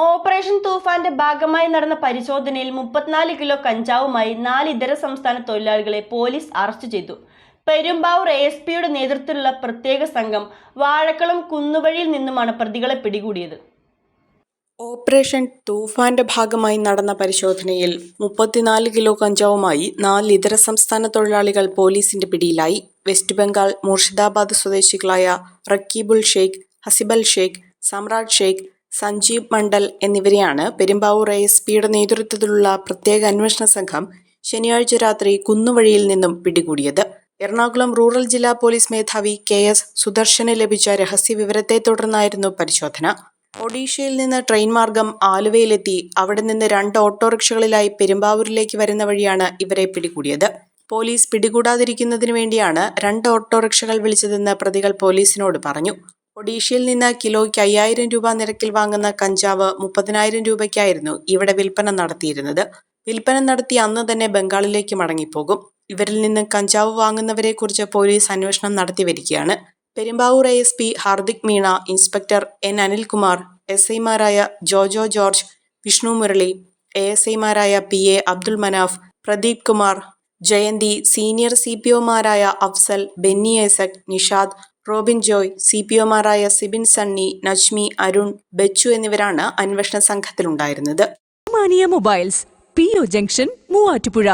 Operation തൂഫാന്റെ ഭാഗമായി നടന്ന പരിശോധനയിൽ 34 കിലോ കഞ്ചാവുമായി 4 ഇതര സംസ്ഥാന തൊഴിലാളികളെ പോലീസ് അറസ്റ്റ് ചെയ്തു. പെരുമ്പാവൂർ ASPയുടെ നേതൃത്വത്തിലുള്ള പ്രത്യേക സംഘം വാഴക്കുളം കുന്നുവഴിയിൽ നിന്നുമാണ് പ്രതികളെ പിടികൂടിയത്. ഓപ്പറേഷൻ തൂഫാന്റെ ഭാഗമായി നടന്ന പരിശോധനയിൽ 34 കിലോ കഞ്ചാവുമായി 4 ഇതര സംസ്ഥാന തൊഴിലാളികൾ പോലീസിന്റെ പിടിയിലായി. വെസ്റ്റ് ബംഗാൾ മുർഷിദാബാദ് സ്വദേശികളായ റക്കീബുൽ ഷെയ്ഖ്, ഹസിബൽ ഷെയ്ഖ്, സമ്രാട്ട് ഷെയ്ഖ്, സഞ്ജീവ് മണ്ഡൽ എന്നിവരെയാണ് പെരുമ്പാവൂർ ASPയുടെ നേതൃത്വത്തിലുള്ള പ്രത്യേക അന്വേഷണ സംഘം ശനിയാഴ്ച രാത്രി കുന്നുവഴിയിൽ നിന്നും പിടികൂടിയത്. എറണാകുളം റൂറൽ ജില്ലാ പോലീസ് മേധാവി KS സുദർശന് ലഭിച്ച രഹസ്യ വിവരത്തെ തുടർന്നായിരുന്നു പരിശോധന. ഒഡീഷയിൽ നിന്ന് ട്രെയിൻ മാർഗം ആലുവയിലെത്തി അവിടെ നിന്ന് 2 ഓട്ടോറിക്ഷകളിലായി പെരുമ്പാവൂരിലേക്ക് വരുന്ന വഴിയാണ് ഇവരെ പിടികൂടിയത്. പോലീസ് പിടികൂടാതിരിക്കുന്നതിനു വേണ്ടിയാണ് 2 ഓട്ടോറിക്ഷകൾ വിളിച്ചതെന്ന് പ്രതികൾ പോലീസിനോട് പറഞ്ഞു. ഒഡീഷയിൽ നിന്ന് കിലോയ്ക്ക് 5000 രൂപ നിരക്കിൽ വാങ്ങുന്ന കഞ്ചാവ് 30,000 രൂപയ്ക്കായിരുന്നു ഇവിടെ വിൽപ്പന നടത്തിയിരുന്നത്. വിൽപ്പന നടത്തി അന്ന് തന്നെ ബംഗാളിലേക്ക് മടങ്ങിപ്പോകും. ഇവരിൽ നിന്ന് കഞ്ചാവ് വാങ്ങുന്നവരെ കുറിച്ച് പോലീസ് അന്വേഷണം നടത്തിവരികയാണ്. Perumbavoor ASP Hardik Meena, inspector N Anilkumar, SI മാരായ ജോജോ ജോർജ്, വിഷ്ണു മുരളി, ASI മാരായ PA Abdul Manaf, Pradeep Kumar, Jayanthi, senior CPO മാരായ Afsal, Benny Isaac, Nishad, Robin Joy, CPO മാരായ സിബിൻ സണ്ണി, നജ്മി, അരുൺ, ബച്ചു എന്നിവരാണ് അന്വേഷണ സംഘത്തിലുണ്ടായിരുന്നത്. Mobiles PO junction Muvattupuzha.